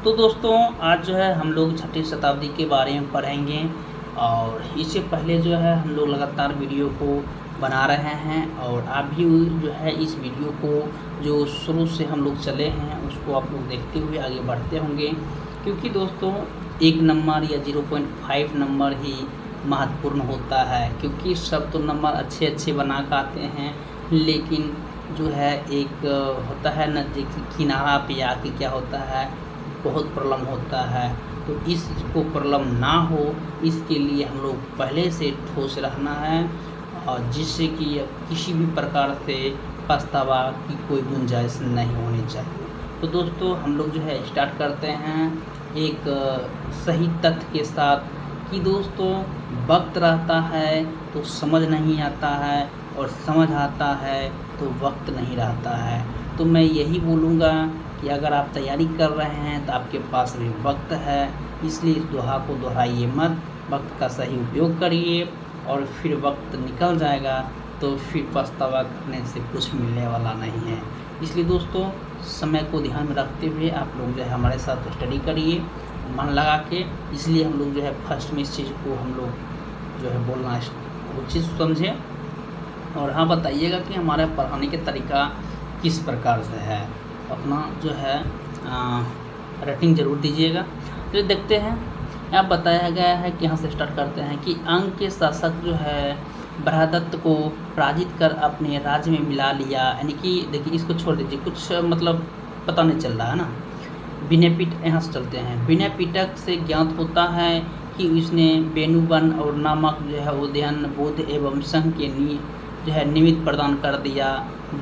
तो दोस्तों आज जो है हम लोग छठी शताब्दी के बारे में पढ़ेंगे। और इससे पहले जो है हम लोग लगातार वीडियो को बना रहे हैं और आप भी जो है इस वीडियो को जो शुरू से हम लोग चले हैं उसको आप लोग देखते हुए आगे बढ़ते होंगे, क्योंकि दोस्तों 1 नंबर या 0.5 नंबर ही महत्वपूर्ण होता है। क्योंकि सब तो नंबर अच्छे अच्छे बना के आते हैं, लेकिन जो है एक होता है न, किनारा पे आके क्या होता है, बहुत प्रॉब्लम होता है। तो इसको प्रॉब्लम ना हो इसके लिए हम लोग पहले से ठोस रहना है, और जिससे कि किसी भी प्रकार से पछतावा की कोई गुंजाइश नहीं होनी चाहिए। तो दोस्तों हम लोग जो है स्टार्ट करते हैं एक सही तथ्य के साथ कि दोस्तों वक्त रहता है तो समझ नहीं आता है, और समझ आता है तो वक्त नहीं रहता है। तो मैं यही बोलूँगा कि अगर आप तैयारी कर रहे हैं तो आपके पास भी वक्त है, इसलिए इस दोहा को दोहराइए मत, वक्त का सही उपयोग करिए। और फिर वक्त निकल जाएगा तो फिर पछतावा करने से कुछ मिलने वाला नहीं है। इसलिए दोस्तों समय को ध्यान में रखते हुए आप लोग जो है हमारे साथ स्टडी करिए मन लगा के। इसलिए हम लोग जो है फर्स्ट में इस चीज़ को हम लोग जो है बोलना उचित समझे। और हाँ बताइएगा कि हमारे पढ़ाने के तरीका किस प्रकार से है, अपना जो है रेटिंग ज़रूर दीजिएगा। तो देखते हैं, यहाँ बताया गया है कि यहाँ से स्टार्ट करते हैं कि अंग के शासक जो है बृहदत्त को पराजित कर अपने राज्य में मिला लिया। यानी कि देखिए इसको छोड़ दीजिए, कुछ मतलब पता नहीं चल रहा है ना। विनयपिटक, यहाँ से चलते हैं। विनयपिटक से ज्ञात होता है कि उसने वेणुवन और नामक जो है उदयन बोध एवं संघ के जो है निमित्त प्रदान कर दिया।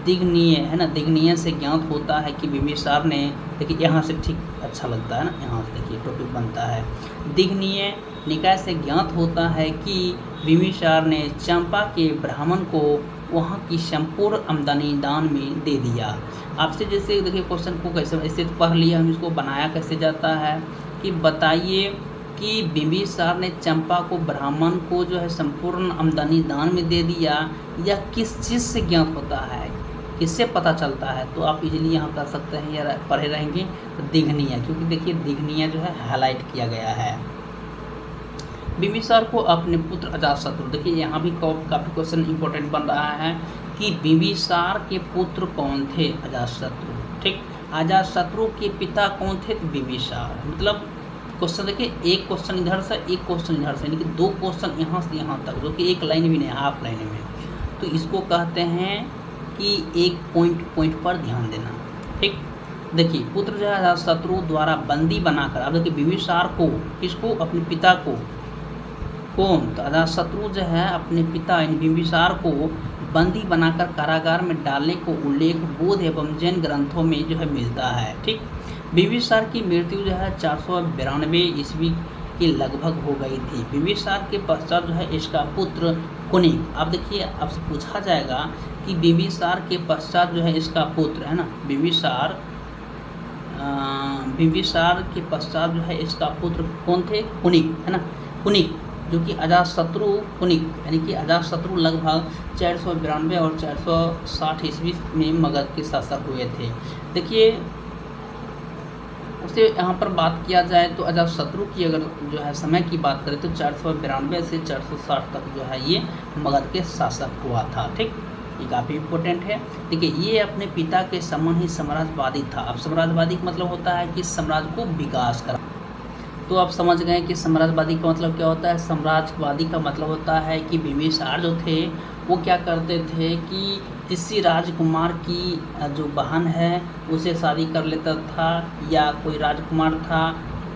दिग्नीय है ना, दिग्नीय से ज्ञात होता है कि बिंबिसार ने, देखिए यहाँ से ठीक अच्छा लगता है ना, यहाँ से देखिए टॉपिक बनता है। दिग्नीय निकाय से ज्ञात होता है कि बिंबिसार ने चंपा के ब्राह्मण को वहाँ की संपूर्ण आमदनी दान में दे दिया। आपसे जैसे देखिए क्वेश्चन को कैसे ऐसे पढ़ लिया, हम इसको बनाया कैसे जाता है कि बताइए कि बिंबिसार ने चंपा को ब्राह्मण को जो है संपूर्ण आमदनी दान में दे दिया, या किस चीज़ से ज्ञात होता है, किससे पता चलता है। तो आप इजीली यहाँ कर सकते हैं या पढ़े रहेंगे तो दिग्नीय, क्योंकि देखिए दिग्नीय जो है हाईलाइट किया गया है। बिंबिसार को अपने पुत्र अजातशत्रु, देखिए यहाँ भी काफ़ी क्वेश्चन इंपॉर्टेंट बन रहा है कि बिंबिसार के पुत्र कौन थे, अजातशत्रु। ठीक, अजातशत्रु के पिता कौन थे, तो बिंबिसार। मतलब क्वेश्चन देखिए एक क्वेश्चन इधर से एक क्वेश्चन इधर से, यानी कि 2 क्वेश्चन यहाँ से यहाँ तक, जो कि एक लाइन भी नहीं, हाफ लाइन में। तो इसको कहते हैं कि एक पॉइंट पर ध्यान देना। ठीक, देखिए पुत्र जो है अजातशत्रु द्वारा बंदी बनाकर, अब देखिए बिंबिसार को, किसको, अपने पिता को, कौन, तो अजातशत्रु जो है अपने पिता यानी बिंबिसार को बंदी बनाकर कारागार में डालने को उल्लेख बौद्ध एवं जैन ग्रंथों में जो है मिलता है। ठीक, बिंबिसार की मृत्यु जो है 492 ईस्वी के लगभग हो गई थी। बिंबिसार के पश्चात जो है इसका पुत्र कुनिक, अब देखिए आपसे पूछा जाएगा कि बिंबिसार के पश्चात जो है इसका पुत्र है ना, बिंबिसार के पश्चात जो है इसका पुत्र कौन थे, कुनिक है ना, कुनिक जो कि अजातशत्रु, कुनिक यानी कि अजातशत्रु लगभग 492 और 460 ईस्वी में मगध के शासक हुए थे। देखिए उससे यहाँ पर बात किया जाए तो अजातशत्रु की अगर जो है समय की बात करें तो 492 से 460 तक जो है ये मगध के शासक हुआ था। ठीक, ये काफ़ी इम्पोर्टेंट है। देखिए ये अपने पिता के समान ही साम्राज्यवादी था। अब साम्राज्यवादी का मतलब होता है कि साम्राज्य को विकास करा। तो आप समझ गए कि साम्राज्यवादी का मतलब क्या होता है। साम्राज्यवादी का मतलब होता है कि बिंबिसार जो थे वो क्या करते थे कि किसी राजकुमार की जो बहन है उसे शादी कर लेता था, या कोई राजकुमार था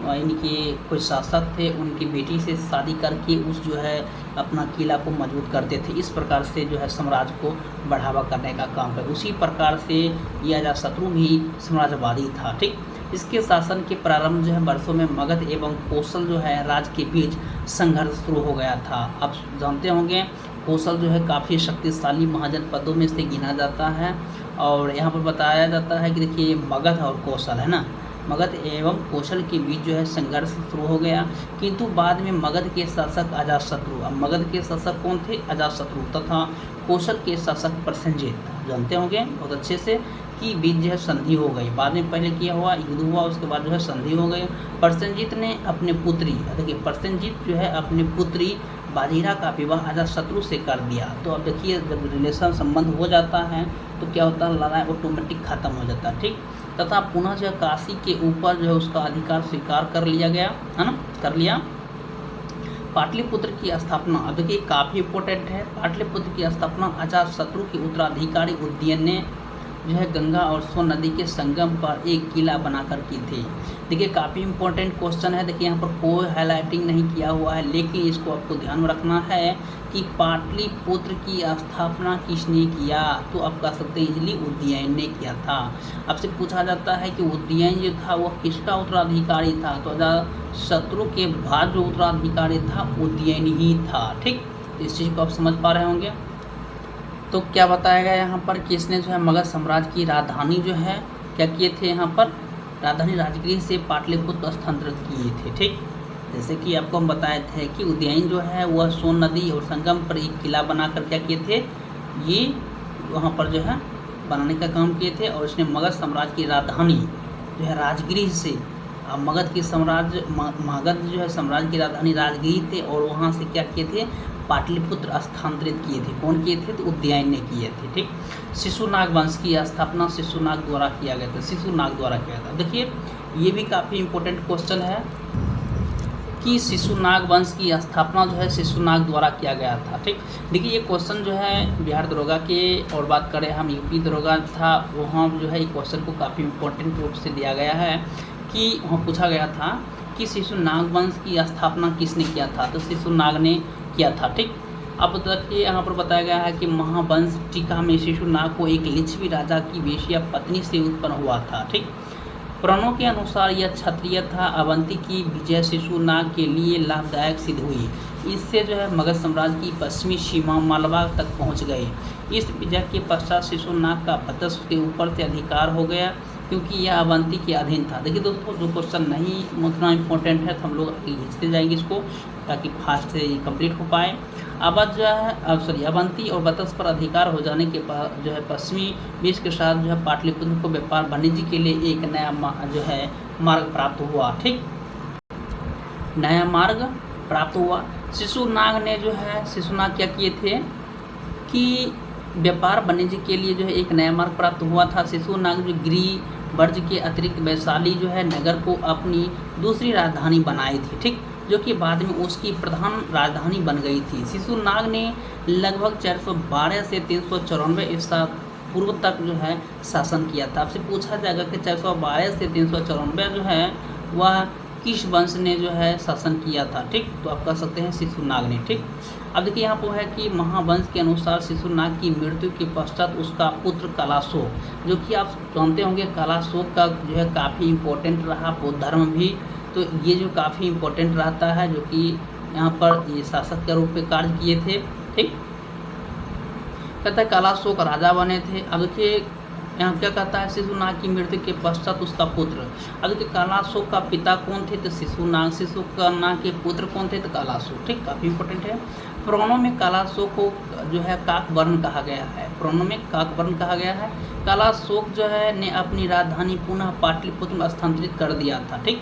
यानी कि कोई शासक थे उनकी बेटी से शादी करके उस जो है अपना किला को मजबूत करते थे। इस प्रकार से जो है साम्राज्य को बढ़ावा करने का काम कर, उसी प्रकार से ये अजातशत्रु भी साम्राज्यवादी था। ठीक, इसके शासन के प्रारंभ जो है वर्षों में मगध एवं कौशल जो है राज्य के बीच संघर्ष शुरू हो गया था। आप जानते होंगे कौशल जो है काफ़ी शक्तिशाली महाजनपदों में से गिना जाता है, और यहाँ पर बताया जाता है कि देखिए मगध और कौशल है ना, मगध एवं कौशल के बीच जो है संघर्ष शुरू हो गया। किंतु बाद में मगध के शासक अजातशत्रु, अब मगध के शासक कौन थे, अजातशत्रु, तथा कौशल के शासक प्रसेनजीत, जानते होंगे बहुत अच्छे से की बीच जो है संधि हो गई। बाद में पहले क्या हुआ, युद्ध हुआ, उसके बाद जो है संधि हो गई। प्रसेनजीत ने अपने पुत्री, देखिए प्रसेनजीत जो है अपनी पुत्री बाजीरा का विवाह अजातशत्रु से कर दिया। तो अब देखिए जब रिलेशन संबंध हो जाता है तो क्या होता है, लड़ाई ऑटोमेटिक खत्म हो जाता है, ठीक। तथा पुनः जो है काशी के ऊपर जो है उसका अधिकार स्वीकार कर लिया गया, है ना, कर लिया। पाटलिपुत्र की स्थापना, अब देखिए काफ़ी इंपॉर्टेंट है। पाटलिपुत्र की स्थापना अजातशत्रु के उत्तराधिकारी उदयन ने जो है गंगा और सोन नदी के संगम पर एक किला बनाकर की थी। देखिए काफ़ी इंपॉर्टेंट क्वेश्चन है। देखिए यहाँ पर कोई हाईलाइटिंग नहीं किया हुआ है, लेकिन इसको आपको ध्यान में रखना है कि पाटलिपुत्र की स्थापना किसने किया, तो आप कह सकते हैं इजली उदयन ने किया था। आपसे पूछा जाता है कि उदयन जो था वह किसका उत्तराधिकारी था, तो अजातशत्रु के बाद जो उत्तराधिकारी था उदयन ही था, ठीक। इस चीज़ को आप समझ पा रहे होंगे। तो क्या बताया गया यहाँ पर कि इसने जो है मगध साम्राज्य की राजधानी जो है क्या किए थे, यहाँ पर राजधानी राजगृह से पाटलिपुत्र स्थानांतरित किए थे, ठीक। जैसे कि आपको हम बताए थे कि उदयन जो है वह सोन नदी और संगम पर एक किला बनाकर क्या किए थे, ये वहाँ पर जो है बनाने का काम किए थे। और इसने मगध साम्राज्य की राजधानी जो है राजगृह से, मगध जो है साम्राज्य की राजधानी राजगृह थे और वहाँ से क्या किए थे, पाटलिपुत्र स्थानांतरित किए थे। कौन किए थे, तो उदयन ने किए थे, ठीक। शिशुनाग वंश की स्थापना शिशुनाग द्वारा किया गया था, शिशुनाग द्वारा किया था। देखिए ये भी काफ़ी इंपॉर्टेंट क्वेश्चन है कि शिशुनाग वंश की स्थापना जो है शिशुनाग द्वारा किया गया था, ठीक। देखिए ये क्वेश्चन जो है बिहार दरोगा के, और बात करें हम यूपी दरोगा था, वहाँ जो है क्वेश्चन को काफ़ी इंपॉर्टेंट रूप से दिया गया है कि वहाँ पूछा गया था कि शिशुनाग वंश की स्थापना किसने किया था, तो शिशुनाग ने किया था, ठीक। अब देखिए यहाँ पर बताया गया है कि महावंश टीका में शिशुनाग को एक लिच्छवी राजा की वेश्या पत्नी से उत्पन्न हुआ था, ठीक। पुराणों के अनुसार यह क्षत्रिय था। अवंती की विजय शिशुनाग के लिए लाभदायक सिद्ध हुई। इससे जो है मगध साम्राज्य की पश्चिमी सीमा मालवा तक पहुंच गई। इस विजय के पश्चात शिशुनाग का वर्चस्व के ऊपर से अधिकार हो गया क्योंकि यह अवंती के अधीन था। देखिए दोस्तों जो क्वेश्चन नहीं उतना इम्पोर्टेंट है तो हम लोग खींचते जाएंगे इसको ताकि फास्ट से कंप्लीट हो पाए। अवध जो है अवंती और बतस पर अधिकार हो जाने के बाद जो है पश्चिमी देश के साथ जो है पाटलिपुत्र को व्यापार वाणिज्य के लिए एक नया जो है मार्ग प्राप्त हुआ, ठीक, नया मार्ग प्राप्त हुआ। शिशुनाग ने जो है शिशुनाग क्या किए थे कि व्यापार वाणिज्य के लिए जो है एक नया मार्ग प्राप्त हुआ था। शिशुनाग जो गिरि वर्ज के अतिरिक्त वैशाली जो है नगर को अपनी दूसरी राजधानी बनाई थी, ठीक, जो कि बाद में उसकी प्रधान राजधानी बन गई थी। शिशुनाग ने लगभग 412 से 394 ईसा पूर्व तक जो है शासन किया था। आपसे पूछा जाएगा कि 412 से 394 जो है वह किस वंश ने जो है शासन किया था, ठीक, तो आप कह सकते हैं शिशुनाग ने, ठीक। अब देखिए यहाँ पर है कि महावंश के अनुसार शिशुनाग की मृत्यु के पश्चात उसका पुत्र कलाशोक, जो कि आप जानते होंगे कलाशोक का जो है काफ़ी इम्पोर्टेंट रहा बौद्ध धर्म भी, तो ये जो काफ़ी इम्पोर्टेंट रहता है जो कि यहाँ पर ये शासक के रूप में कार्य किए थे, ठीक। कहता है कलाशोक राजा बने थे। अब देखिए यहाँ क्या कहता है शिशुनाग की मृत्यु के पश्चात उसका पुत्र। अब देखिए कलाशोक का पिता कौन थे, तो शिशुनाग। शिशुनाग के पुत्र कौन थे, तो कलाशोक, ठीक, काफ़ी इंपॉर्टेंट है। पुराणों में कलाशोक को जो है काकवर्ण कहा गया है, पुराणों में काकवर्ण कहा गया है। कलाशोक जो है ने अपनी राजधानी पुनः पाटलिपुत्र में स्थानांतरित कर दिया था, ठीक।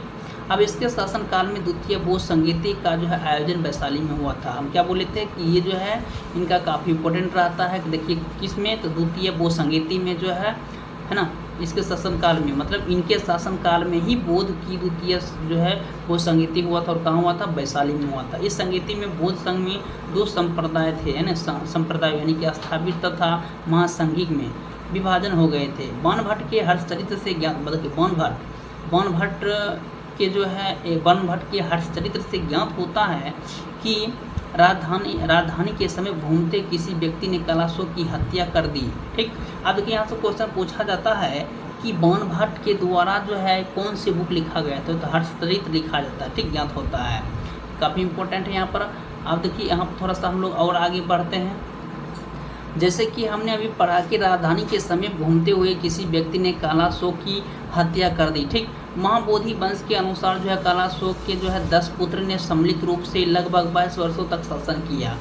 अब इसके शासनकाल में द्वितीय बोध संगीति का जो है आयोजन वैशाली में हुआ था। हम क्या बोले थे कि ये जो है इनका काफ़ी इंपॉर्टेंट रहता है कि देखिए किसमें, तो द्वितीय बोध संगीति में जो है ना, इसके शासनकाल में, मतलब इनके शासनकाल में ही बौद्ध की द्वितीय जो है वो संगीति हुआ था। और कहाँ हुआ था, वैशाली में हुआ था। इस संगीति में बौद्ध संघ में दो संप्रदाय थे, है ना, संप्रदाय यानी कि स्थापित तथा महासंघिक में विभाजन हो गए थे। बाणभट्ट के हर्षचरित्र से ज्ञात, मतलब बाणभट्ट के जो है बाणभट्ट के हर्षचरित्र से ज्ञात होता है कि राजधानी के समय घूमते किसी व्यक्ति ने कलाशोक की हत्या कर दी, ठीक। अब देखिए यहाँ से क्वेश्चन पूछा जाता है कि बाणभट्ट के द्वारा जो है कौन सी बुक लिखा गया था, तो हर्षचरित्र लिखा जाता है, ठीक, ज्ञात होता है, काफ़ी इंपॉर्टेंट है यहाँ पर। अब देखिए यहाँ पर थोड़ा सा हम लोग और आगे बढ़ते हैं। जैसे कि हमने अभी पढ़ा कि राजधानी के समीप घूमते हुए किसी व्यक्ति ने कलाशोक की हत्या कर दी, ठीक। महाबोधि वंश के अनुसार जो है कलाशोक के जो है 10 पुत्र ने सम्मिलित रूप से लगभग 22 वर्षों तक शासन किया।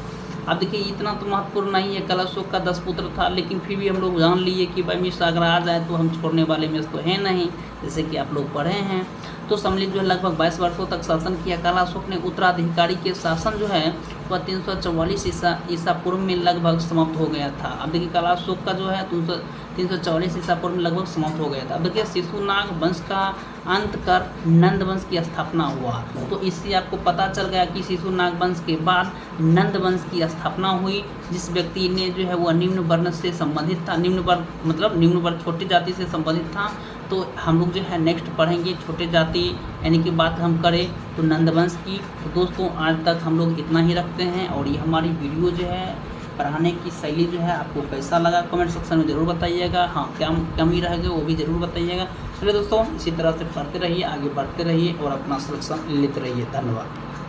अब देखिए इतना तो महत्वपूर्ण नहीं है, कलशोक का 10 पुत्र था, लेकिन फिर भी हम लोग जान लिए कि भाई मिश्र अगर आ जाए तो हम छोड़ने वाले में तो है नहीं, जैसे कि आप लोग पढ़े हैं। तो सम्मिलित जो है लगभग 22 वर्षों तक शासन किया। कलाशोक ने उत्तराधिकारी के शासन जो है वह 344 ईसा पूर्व में लगभग समाप्त हो गया था। अब देखिए कलाशोक का जो है 344 ईसा पूर्व में लगभग समाप्त हो गया था। अब देखिए शिशुनाग वंश का अंत कर नंद वंश की स्थापना हुआ। तो इससे आपको पता चल गया कि शिशुनाग वंश के बाद नंद वंश की स्थापना हुई, जिस व्यक्ति ने जो है वह निम्न वर्ण से संबंधित था, निम्न वर्ण मतलब निम्न वर्ण छोटी जाति से संबंधित था। तो हम लोग जो है नेक्स्ट पढ़ेंगे छोटे जाति यानी कि बात हम करें तो नंदवंश की। तो दोस्तों आज तक हम लोग इतना ही रखते हैं, और ये हमारी वीडियो जो है पढ़ाने की शैली जो है आपको कैसा लगा कमेंट सेक्शन में ज़रूर बताइएगा। हाँ क्या कमी रह गई वो भी ज़रूर बताइएगा। चलिए दोस्तों इसी तरह से पढ़ते रहिए, आगे बढ़ते रहिए और अपना सिलेक्शन लेते रहिए। धन्यवाद।